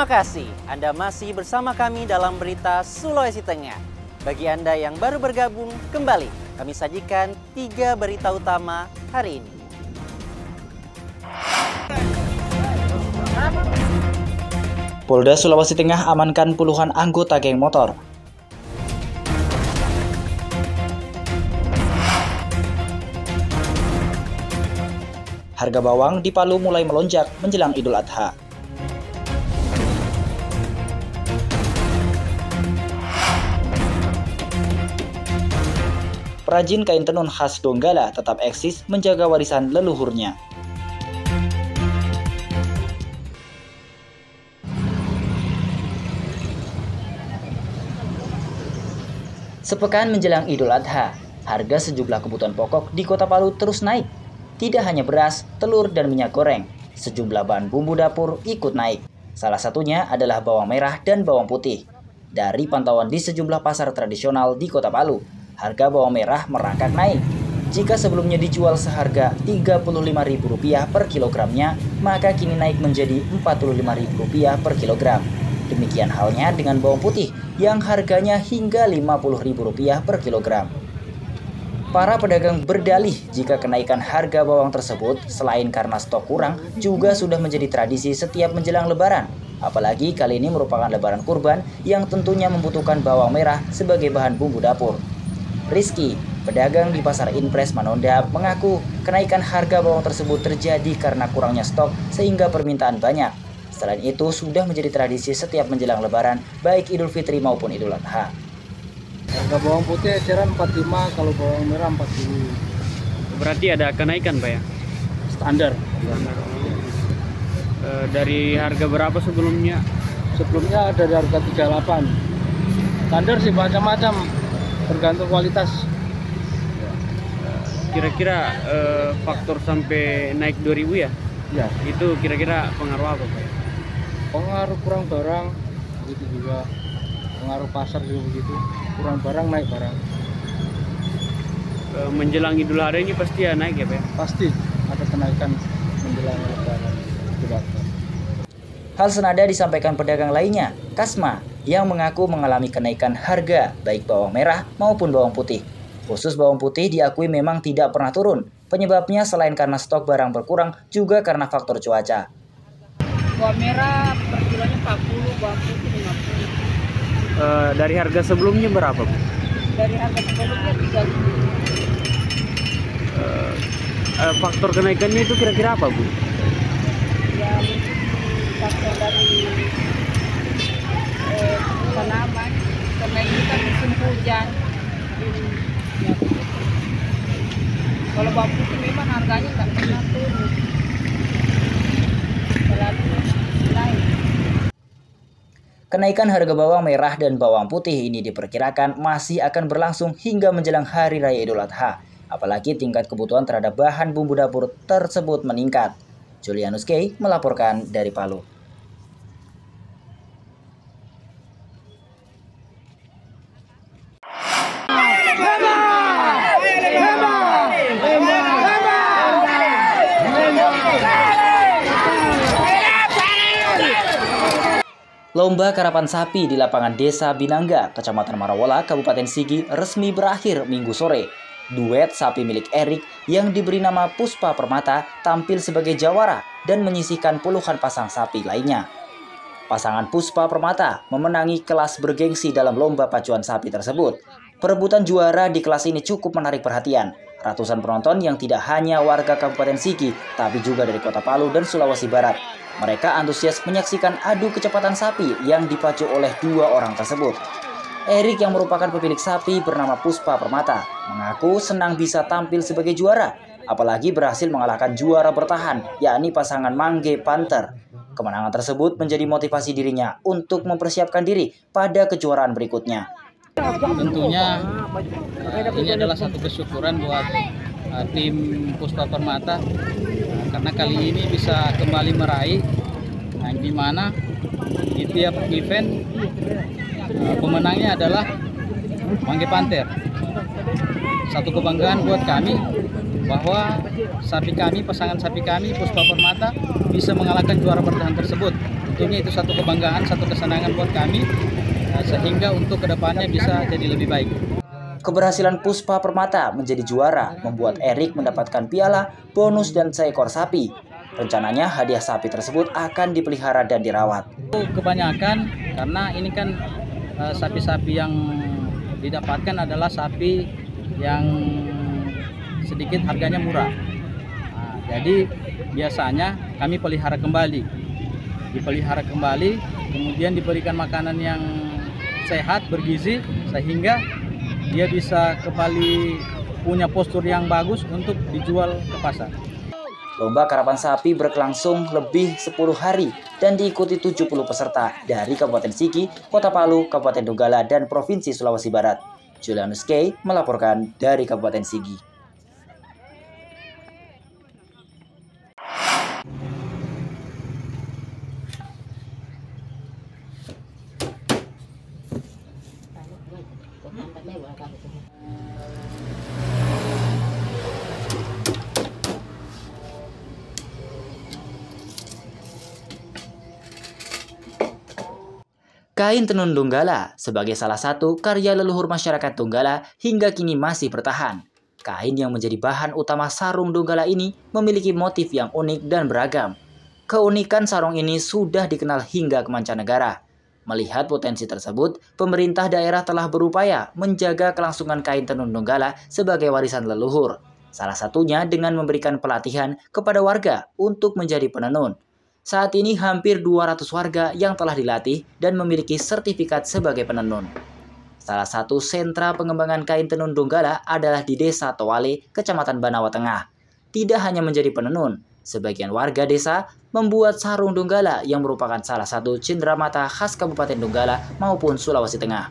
Terima kasih Anda masih bersama kami dalam berita Sulawesi Tengah. Bagi Anda yang baru bergabung, kembali kami sajikan 3 berita utama hari ini. Polda Sulawesi Tengah amankan puluhan anggota geng motor. Harga bawang di Palu mulai melonjak menjelang Idul Adha. Perajin kain tenun khas Donggala tetap eksis menjaga warisan leluhurnya. Sepekan menjelang Idul Adha, harga sejumlah kebutuhan pokok di Kota Palu terus naik. Tidak hanya beras, telur, dan minyak goreng, sejumlah bahan bumbu dapur ikut naik. Salah satunya adalah bawang merah dan bawang putih. Dari pantauan di sejumlah pasar tradisional di Kota Palu, harga bawang merah merangkak naik. Jika sebelumnya dijual seharga Rp35.000 per kilogramnya, maka kini naik menjadi Rp45.000 per kilogram. Demikian halnya dengan bawang putih yang harganya hingga Rp50.000 per kilogram. Para pedagang berdalih jika kenaikan harga bawang tersebut selain karena stok kurang juga sudah menjadi tradisi setiap menjelang Lebaran. Apalagi kali ini merupakan Lebaran Kurban yang tentunya membutuhkan bawang merah sebagai bahan bumbu dapur. Rizky, pedagang di Pasar Inpres Manonda, mengaku kenaikan harga bawang tersebut terjadi karena kurangnya stok sehingga permintaan banyak. Selain itu, sudah menjadi tradisi setiap menjelang Lebaran, baik Idul Fitri maupun Idul Adha. Harga bawang putih eceran 45, kalau bawang merah 40. Berarti ada kenaikan, Pak ya? Standar. Dari harga berapa sebelumnya? Sebelumnya dari harga 38. Standar sih macam-macam, tergantung kualitas. Kira-kira faktor sampai naik 2000 ya? Ya. Itu kira-kira pengaruh apa, Pak? Pengaruh kurang barang, begitu juga. Pengaruh pasar juga begitu. Kurang barang, naik barang. Menjelang Idul Adha ini pasti ya naik ya, Pak? Pasti ada kenaikan menjelang Lebaran. Hal senada disampaikan pedagang lainnya, Kasma, yang mengaku mengalami kenaikan harga baik bawang merah maupun bawang putih. Khusus bawang putih diakui memang tidak pernah turun. Penyebabnya selain karena stok barang berkurang, juga karena faktor cuaca. Bawang merah per kilonya 40, bawang putih 50. Dari harga sebelumnya berapa, Bu? Dari harga sebelumnya 30. Faktor kenaikannya itu kira-kira apa, Bu? Ya mungkin faktor dari tanaman, karena ini kan musim hujan. Ya, kalau bawang putih memang harganya nggak pernah turun, selalu naik. Kenaikan harga bawang merah dan bawang putih ini diperkirakan masih akan berlangsung hingga menjelang Hari Raya Idul Adha. Apalagi tingkat kebutuhan terhadap bahan bumbu dapur tersebut meningkat. Julianus K. melaporkan dari Palu. Lomba karapan sapi di lapangan Desa Binangga, Kecamatan Marawola, Kabupaten Sigi resmi berakhir Minggu sore. Duet sapi milik Erik yang diberi nama Puspa Permata tampil sebagai jawara dan menyisihkan puluhan pasang sapi lainnya. Pasangan Puspa Permata memenangi kelas bergengsi dalam lomba pacuan sapi tersebut. Perebutan juara di kelas ini cukup menarik perhatian. Ratusan penonton yang tidak hanya warga Kabupaten Sigi, tapi juga dari Kota Palu dan Sulawesi Barat. Mereka antusias menyaksikan adu kecepatan sapi yang dipacu oleh 2 orang tersebut. Erik yang merupakan pemilik sapi bernama Puspa Permata mengaku senang bisa tampil sebagai juara, apalagi berhasil mengalahkan juara bertahan, yakni pasangan Mangge Panther. Kemenangan tersebut menjadi motivasi dirinya untuk mempersiapkan diri pada kejuaraan berikutnya. Tentunya ini adalah satu kesyukuran buat tim Puspa Permata karena kali ini bisa kembali meraih, yang dimana di tiap event pemenangnya adalah Mangge Panther. Satu kebanggaan buat kami bahwa sapi kami, pasangan sapi kami Puspa Permata bisa mengalahkan juara bertahan tersebut. Tentunya itu satu kebanggaan, satu kesenangan buat kami, sehingga untuk kedepannya bisa jadi lebih baik. Keberhasilan Puspa Permata menjadi juara membuat Erik mendapatkan piala, bonus, dan seekor sapi. Rencananya hadiah sapi tersebut akan dipelihara dan dirawat. Kebanyakan karena ini kan sapi-sapi yang didapatkan adalah sapi yang sedikit harganya murah. Nah, jadi biasanya kami pelihara kembali, kemudian diberikan makanan yang sehat, bergizi, sehingga dia bisa kembali punya postur yang bagus untuk dijual ke pasar. Lomba karapan sapi berlangsung lebih 10 hari dan diikuti 70 peserta dari Kabupaten Sigi, Kota Palu, Kabupaten Donggala, dan Provinsi Sulawesi Barat. Julianus K. melaporkan dari Kabupaten Sigi. Kain tenun Donggala sebagai salah satu karya leluhur masyarakat Donggala hingga kini masih bertahan. Kain yang menjadi bahan utama sarung Donggala ini memiliki motif yang unik dan beragam. Keunikan sarung ini sudah dikenal hingga ke mancanegara. Melihat potensi tersebut, pemerintah daerah telah berupaya menjaga kelangsungan kain tenun Donggala sebagai warisan leluhur. Salah satunya dengan memberikan pelatihan kepada warga untuk menjadi penenun. Saat ini hampir 200 warga yang telah dilatih dan memiliki sertifikat sebagai penenun. Salah satu sentra pengembangan kain tenun Donggala adalah di Desa Towale, Kecamatan Banawa Tengah. Tidak hanya menjadi penenun, sebagian warga desa membuat sarung Donggala yang merupakan salah satu cenderamata khas Kabupaten Donggala maupun Sulawesi Tengah.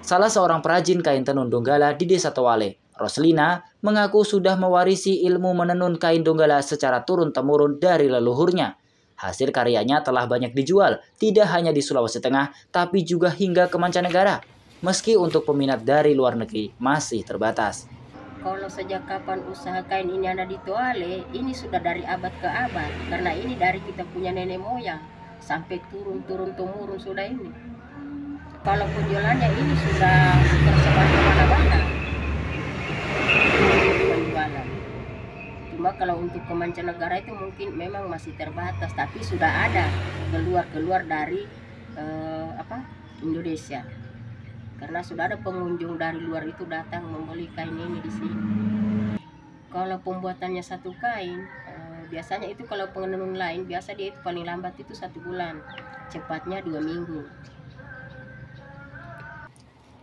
Salah seorang perajin kain tenun Donggala di Desa Towale, Roslina, mengaku sudah mewarisi ilmu menenun kain Donggala secara turun-temurun dari leluhurnya. Hasil karyanya telah banyak dijual, tidak hanya di Sulawesi Tengah, tapi juga hingga ke mancanegara. Meski untuk peminat dari luar negeri masih terbatas. Kalau sejak kapan usaha kain ini ada di Towale, ini sudah dari abad ke abad. Karena ini dari kita punya nenek moyang, sampai turun-temurun sudah ini. Kalau penjualannya ini sudah tersebar kemana-mana. Penjualan. Cuma kalau untuk ke mancanegara itu mungkin memang masih terbatas, tapi sudah ada keluar dari Indonesia. Karena sudah ada pengunjung dari luar itu datang membeli kain ini di sini. Kalau pembuatannya satu kain, biasanya itu kalau penenun lain biasa dia itu paling lambat itu 1 bulan, cepatnya 2 minggu.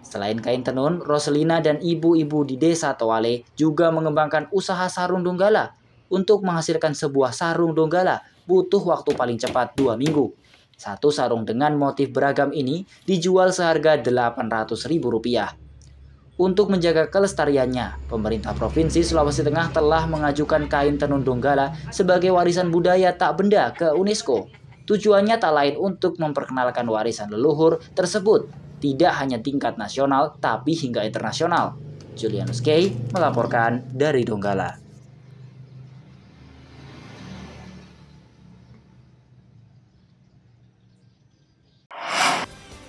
Selain kain tenun, Roslina dan ibu-ibu di Desa Towale juga mengembangkan usaha sarung Donggala. Untuk menghasilkan sebuah sarung Donggala butuh waktu paling cepat 2 minggu. Satu sarung dengan motif beragam ini dijual seharga Rp800.000. Untuk menjaga kelestariannya, pemerintah Provinsi Sulawesi Tengah telah mengajukan kain tenun Donggala sebagai warisan budaya tak benda ke UNESCO. Tujuannya tak lain untuk memperkenalkan warisan leluhur tersebut, tidak hanya tingkat nasional, tapi hingga internasional. Julianus K. melaporkan dari Donggala.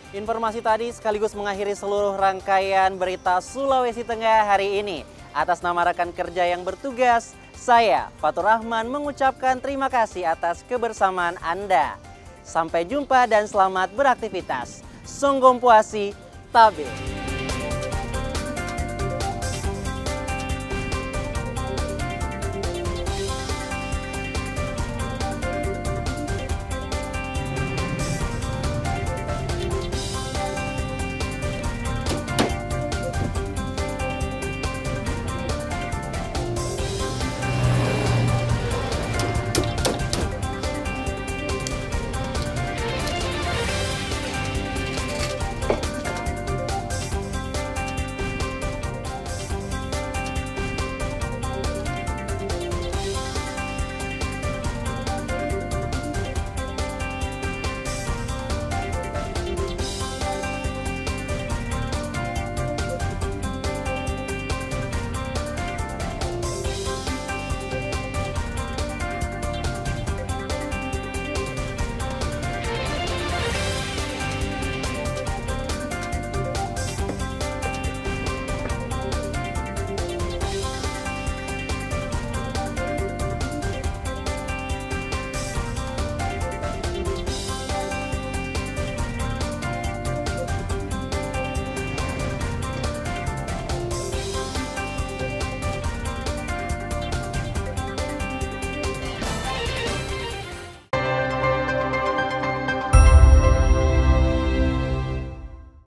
Informasi tadi sekaligus mengakhiri seluruh rangkaian berita Sulawesi Tengah hari ini. Atas nama rekan kerja yang bertugas, saya, Fatur Rahman, mengucapkan terima kasih atas kebersamaan Anda. Sampai jumpa dan selamat beraktivitas. Songgom puasi, tabe.